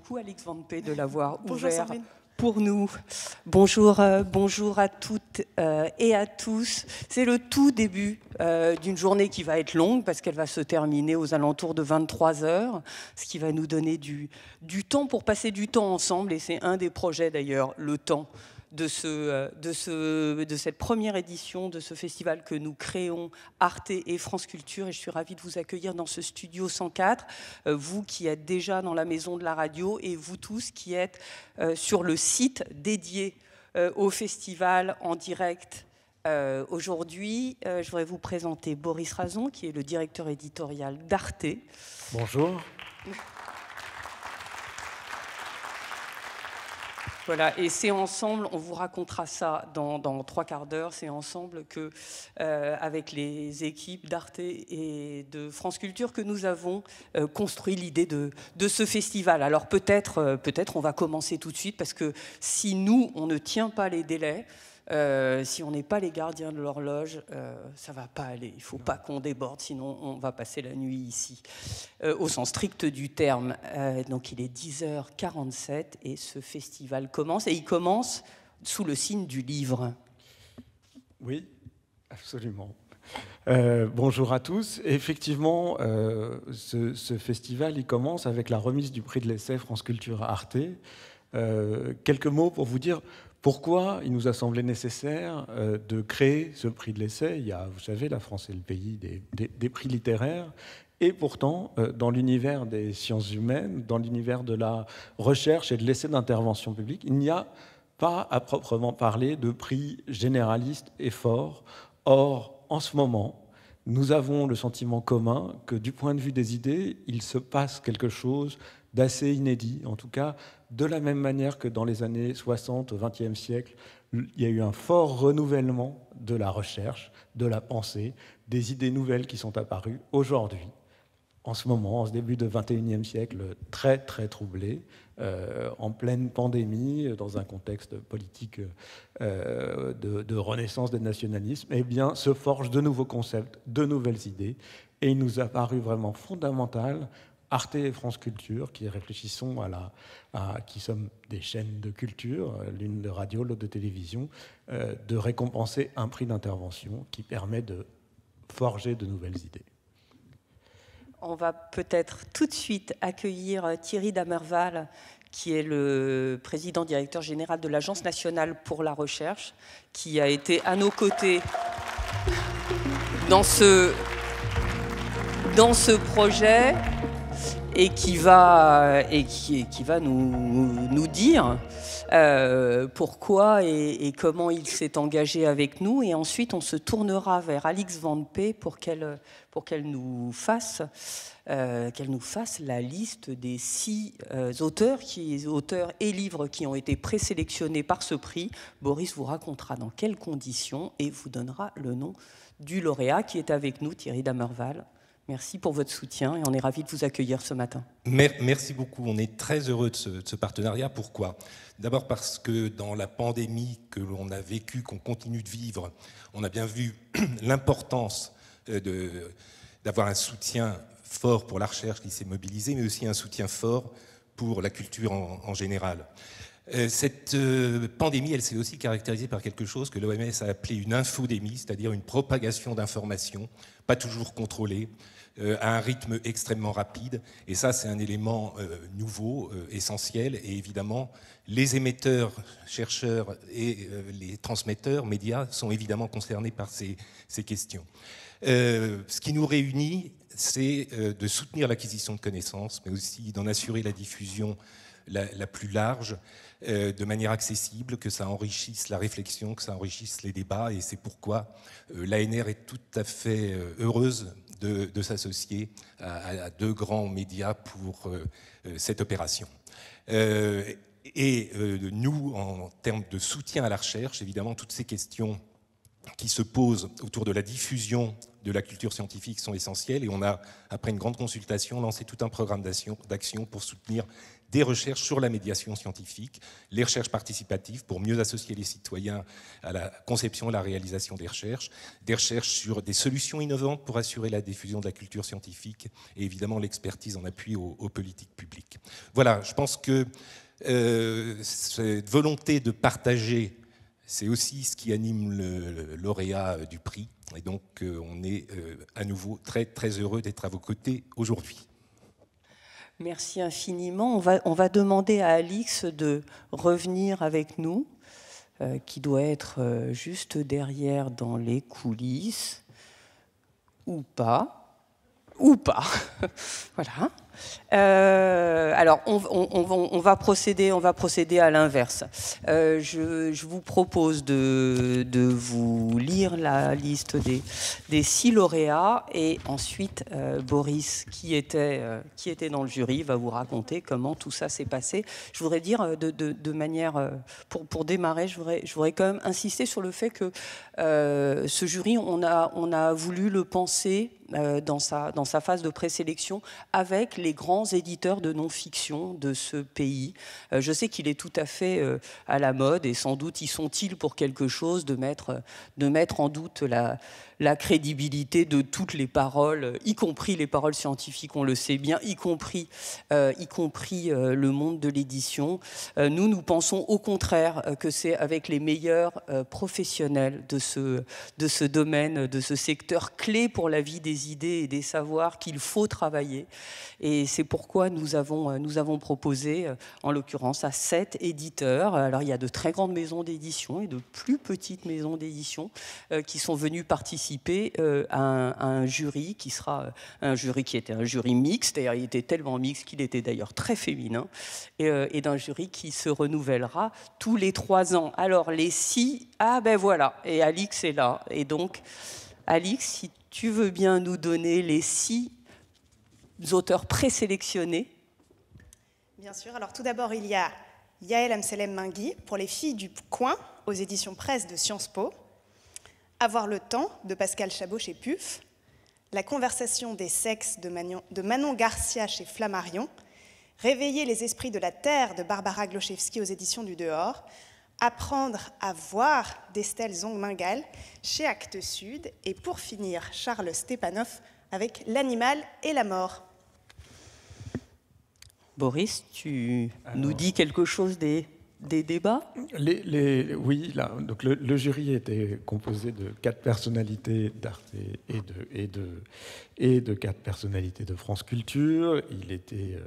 beaucoup, Alix Van P, de l'avoir Bonjour, ouvert Sandrine. pour nous. Bonjour, bonjour à toutes et à tous. C'est le tout début d'une journée qui va être longue parce qu'elle va se terminer aux alentours de 23 heures, ce qui va nous donner du temps pour passer du temps ensemble. Et c'est un des projets d'ailleurs, le temps de cette première édition de ce festival que nous créons, Arte et France Culture. Et je suis ravie de vous accueillir dans ce studio 104, vous qui êtes déjà dans la maison de la radio et vous tous qui êtes sur le site dédié au festival en direct. Aujourd'hui, je voudrais vous présenter Boris Razon, qui est le directeur éditorial d'Arte. Bonjour. Voilà, et c'est ensemble, on vous racontera ça dans 3 quarts d'heure, c'est ensemble que, avec les équipes d'Arte et de France Culture, que nous avons construit l'idée de ce festival. Alors peut-être on va commencer tout de suite, parce que si nous, on ne tient pas les délais, si on n'est pas les gardiens de l'horloge, ça ne va pas aller. Il ne faut pas qu'on déborde, sinon on va passer la nuit ici, au sens strict du terme. Donc il est 10h47 et ce festival commence. Et il commence sous le signe du livre. Oui, absolument. Bonjour à tous. Effectivement, ce festival, il commence avec la remise du prix de l'essai France Culture Arte. Quelques mots pour vous dire pourquoi il nous a semblé nécessaire de créer ce prix de l'essai. Il y a, vous savez, la France est le pays des prix littéraires. Et pourtant, dans l'univers des sciences humaines, dans l'univers de la recherche et de l'essai d'intervention publique, il n'y a pas à proprement parler de prix généraliste et fort. Or, en ce moment, nous avons le sentiment commun que du point de vue des idées, il se passe quelque chose d'assez inédit, en tout cas de la même manière que dans les années 60 au XXe siècle, il y a eu un fort renouvellement de la recherche, de la pensée, des idées nouvelles qui sont apparues aujourd'hui, en ce moment, en ce début du XXIe siècle, très très troublé, en pleine pandémie, dans un contexte politique de renaissance des nationalismes, eh bien, se forgent de nouveaux concepts, de nouvelles idées, et il nous a paru vraiment fondamental, Arte et France Culture, qui réfléchissons qui sommes des chaînes de culture, l'une de radio, l'autre de télévision, de récompenser un prix d'intervention qui permet de forger de nouvelles idées. On va peut-être tout de suite accueillir Thierry Damerval, qui est le président-directeur général de l'Agence nationale pour la recherche, qui a été à nos côtés dans ce projet et qui va nous dire pourquoi et comment il s'est engagé avec nous. Et ensuite, on se tournera vers Alix Van P pour qu'elle nous fasse la liste des 6 auteurs et livres qui ont été présélectionnés par ce prix. Boris vous racontera dans quelles conditions et vous donnera le nom du lauréat qui est avec nous, Thierry Damerval. Merci pour votre soutien et on est ravis de vous accueillir ce matin. Merci beaucoup. On est très heureux de ce partenariat. Pourquoi ? D'abord parce que dans la pandémie que l'on a vécue, qu'on continue de vivre, on a bien vu l'importance d'avoir un soutien fort pour la recherche qui s'est mobilisée, mais aussi un soutien fort pour la culture en général. Cette pandémie, elle s'est aussi caractérisée par quelque chose que l'OMS a appelé une infodémie, c'est-à-dire une propagation d'informations, pas toujours contrôlée, à un rythme extrêmement rapide. Et ça, c'est un élément nouveau, essentiel. Et évidemment, les émetteurs, chercheurs et les transmetteurs, médias, sont évidemment concernés par ces questions. Ce qui nous réunit, c'est de soutenir l'acquisition de connaissances, mais aussi d'en assurer la diffusion la plus large, de manière accessible, que ça enrichisse la réflexion, que ça enrichisse les débats. Et c'est pourquoi l'ANR est tout à fait heureuse de s'associer à 2 grands médias pour cette opération. Nous, en termes de soutien à la recherche, évidemment, toutes ces questions qui se posent autour de la diffusion de la culture scientifique sont essentielles. Et on a, après une grande consultation, lancé tout un programme d'action pour soutenir des recherches sur la médiation scientifique, les recherches participatives pour mieux associer les citoyens à la conception et la réalisation des recherches sur des solutions innovantes pour assurer la diffusion de la culture scientifique et évidemment l'expertise en appui aux politiques publiques. Voilà, je pense que cette volonté de partager, c'est aussi ce qui anime le lauréat du prix. Et donc, on est à nouveau très, très heureux d'être à vos côtés aujourd'hui. Merci infiniment. On va demander à Alix de revenir avec nous, qui doit être juste derrière dans les coulisses, ou pas. Voilà. Alors, on va procéder à l'inverse. Je vous propose de vous lire la liste des 6 lauréats et ensuite Boris, qui était dans le jury, va vous raconter comment tout ça s'est passé. Je voudrais dire de manière, pour démarrer, je voudrais quand même insister sur le fait que ce jury, on a voulu le penser dans sa phase de présélection avec les grands éditeurs de non-fiction de ce pays. Je sais qu'il est tout à fait à la mode et sans doute y sont-ils pour quelque chose de mettre en doute la crédibilité de toutes les paroles, y compris les paroles scientifiques, on le sait bien, y compris le monde de l'édition. Nous pensons au contraire que c'est avec les meilleurs professionnels de ce domaine, de ce secteur clé pour la vie des idées et des savoirs qu'il faut travailler. Et c'est pourquoi nous avons proposé, en l'occurrence, à 7 éditeurs. Alors, il y a de très grandes maisons d'édition et de plus petites maisons d'édition qui sont venues participer à un jury qui sera un jury qui était un jury mixte. D'ailleurs, il était tellement mixte qu'il était d'ailleurs très féminin. Et d'un jury qui se renouvellera tous les 3 ans. Alors, les 6, ben voilà, et Alix est là. Et donc, Alix, si tu veux bien nous donner les 6 auteurs présélectionnés. Bien sûr. Alors tout d'abord, il y a Yael Amselem Mingui pour Les Filles du Coin aux éditions Presse de Sciences Po, Avoir le temps de Pascal Chabot chez PUF, La conversation des sexes de Manon Garcia chez Flammarion, Réveiller les esprits de la terre de Barbara Gloszewski aux éditions du Dehors, Apprendre à voir d'Estelle Zong-Mingal chez Actes Sud, et pour finir, Charles Stepanov avec L'animal et la mort. Boris, tu nous dis quelque chose des débats ? Oui, là, donc le jury était composé de 4 personnalités d'Arte et de 4 personnalités de France Culture. Il était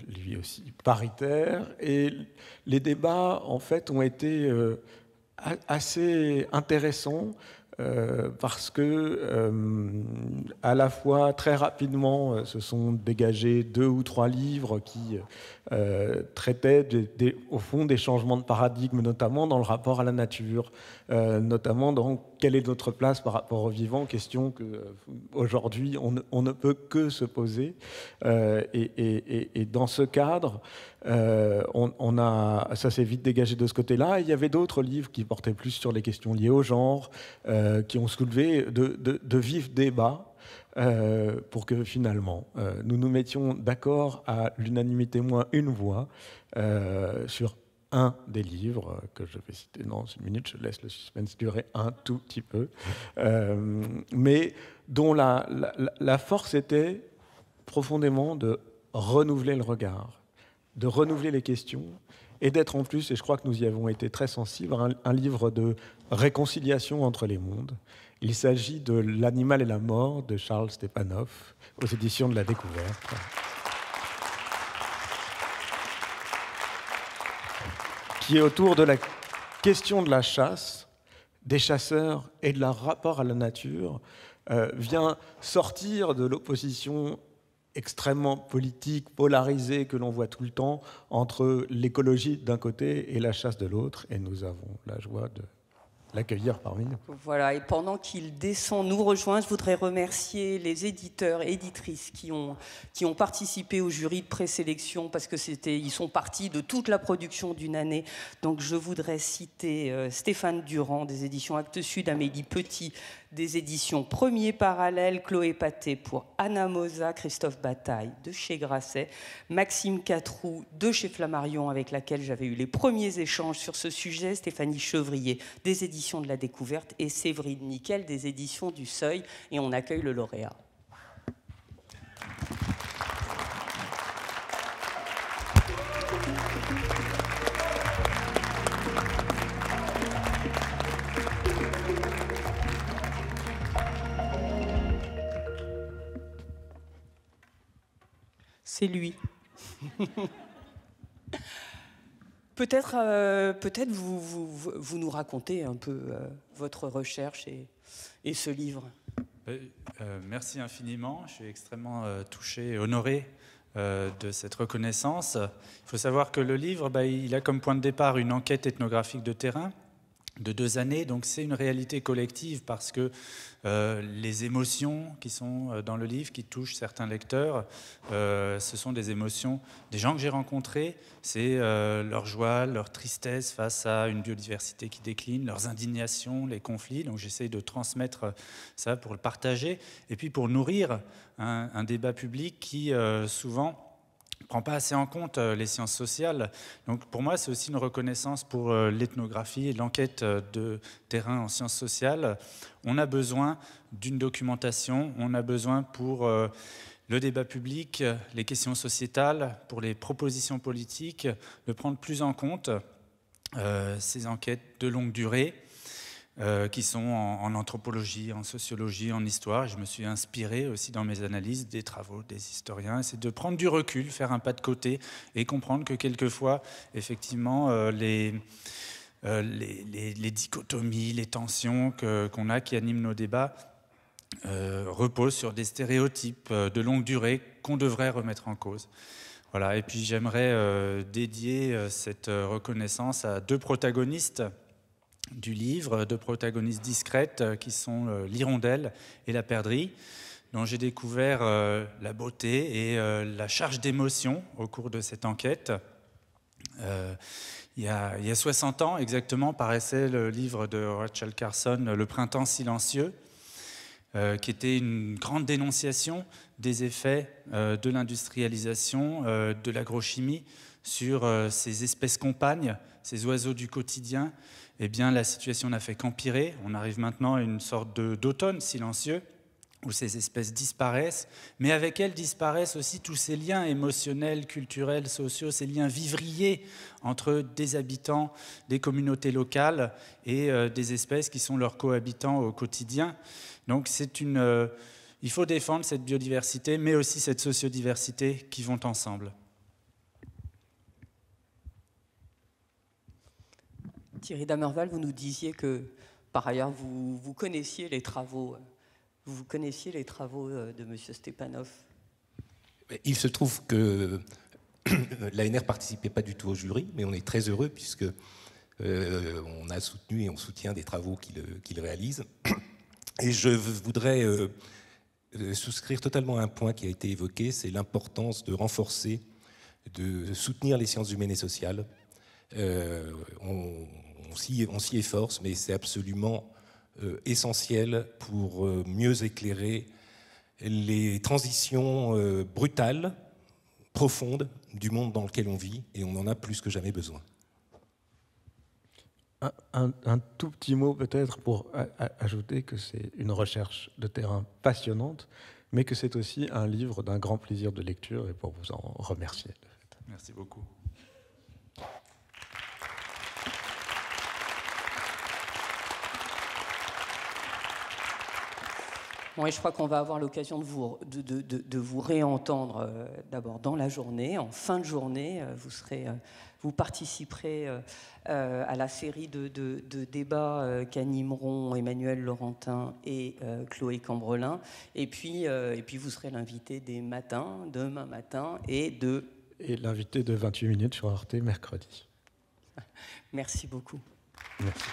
lui aussi paritaire. Et les débats, en fait, ont été assez intéressants. Parce que à la fois très rapidement se sont dégagés 2 ou 3 livres qui traitaient au fond des changements de paradigme, notamment dans le rapport à la nature, notamment dans quelle est notre place par rapport au vivant, question qu'aujourd'hui on ne peut que se poser. Et dans ce cadre, ça s'est vite dégagé de ce côté-là. Il y avait d'autres livres qui portaient plus sur les questions liées au genre, qui ont soulevé de vifs débats pour que finalement nous nous mettions d'accord à l'unanimité moins une voix sur un des livres que je vais citer dans une minute. Je laisse le suspense durer un tout petit peu, mais dont la force était profondément de renouveler le regard, de renouveler les questions et d'être en plus, et je crois que nous y avons été très sensibles, un livre de réconciliation entre les mondes. Il s'agit de L'animal et la mort de Charles Stepanov aux éditions de La Découverte. Qui est autour de la question de la chasse, des chasseurs et de leur rapport à la nature, vient sortir de l'opposition extrêmement politique, polarisée que l'on voit tout le temps entre l'écologie d'un côté et la chasse de l'autre. Et nous avons la joie l'accueillir parmi nous. Voilà, et pendant qu'il descend nous rejoindre, je voudrais remercier les éditeurs et éditrices qui ont participé au jury de présélection, parce que ils sont partis de toute la production d'une année. Donc je voudrais citer Stéphane Durand des éditions Actes Sud, Amélie Petit des éditions Premier Parallèle, Chloé Paté pour Anna Mosa, Christophe Bataille de chez Grasset, Maxime Catroux de chez Flammarion, avec laquelle j'avais eu les premiers échanges sur ce sujet, Stéphanie Chevrier des éditions de la Découverte et Séverine Nickel des éditions du Seuil. Et on accueille le lauréat. C'est lui. Peut-être vous nous racontez un peu votre recherche et ce livre. Merci infiniment. Je suis extrêmement touché et honoré de cette reconnaissance. Il faut savoir que le livre, il a comme point de départ une enquête ethnographique de terrain de 2 années, donc c'est une réalité collective parce que les émotions qui sont dans le livre, qui touchent certains lecteurs, ce sont des émotions des gens que j'ai rencontrés, c'est leur joie, leur tristesse face à une biodiversité qui décline, leurs indignations, les conflits, donc j'essaye de transmettre ça pour le partager, et puis pour nourrir un débat public qui souvent ne prend pas assez en compte les sciences sociales. Donc pour moi, c'est aussi une reconnaissance pour l'ethnographie et l'enquête de terrain en sciences sociales. On a besoin d'une documentation, on a besoin pour le débat public, les questions sociétales, pour les propositions politiques, de prendre plus en compte ces enquêtes de longue durée, qui sont en anthropologie, en sociologie, en histoire. Je me suis inspiré aussi dans mes analyses des travaux des historiens. C'est de prendre du recul, faire un pas de côté et comprendre que quelquefois, effectivement, les dichotomies, les tensions qu'on a qui animent nos débats reposent sur des stéréotypes de longue durée qu'on devrait remettre en cause. Voilà. Et puis j'aimerais dédier cette reconnaissance à 2 protagonistes du livre, 2 protagonistes discrètes qui sont l'hirondelle et la perdrix, dont j'ai découvert la beauté et la charge d'émotion au cours de cette enquête. Il y a 60 ans exactement paraissait le livre de Rachel Carson, Le printemps silencieux, qui était une grande dénonciation des effets de l'industrialisation, de l'agrochimie sur ces espèces compagnes, ces oiseaux du quotidien. Eh bien, la situation n'a fait qu'empirer. On arrive maintenant à une sorte d'automne silencieux où ces espèces disparaissent, mais avec elles disparaissent aussi tous ces liens émotionnels, culturels, sociaux, ces liens vivriers entre des habitants, des communautés locales et des espèces qui sont leurs cohabitants au quotidien. Donc il faut défendre cette biodiversité, mais aussi cette sociodiversité qui vont ensemble. Thierry Damerval, vous nous disiez que, par ailleurs, vous connaissiez les travaux de M. Stepanov. Il se trouve que l'ANR ne participait pas du tout au jury, mais on est très heureux puisque on a soutenu et on soutient des travaux qu'il réalise. Et je voudrais souscrire totalement à un point qui a été évoqué, c'est l'importance de renforcer, de soutenir les sciences humaines et sociales. On s'y efforce, mais c'est absolument essentiel pour mieux éclairer les transitions brutales, profondes du monde dans lequel on vit, et on en a plus que jamais besoin. Un tout petit mot peut-être pour ajouter que c'est une recherche de terrain passionnante, mais que c'est aussi un livre d'un grand plaisir de lecture, et pour vous en remercier. De fait. Merci beaucoup. Bon, et je crois qu'on va avoir l'occasion de vous réentendre d'abord dans la journée. En fin de journée, vous participerez à la série de débats qu'animeront Emmanuel Laurentin et Chloé Cambrelin. Et puis vous serez l'invité des matins, demain matin et l'invité de 28 minutes sur Arte mercredi. Merci beaucoup. Merci.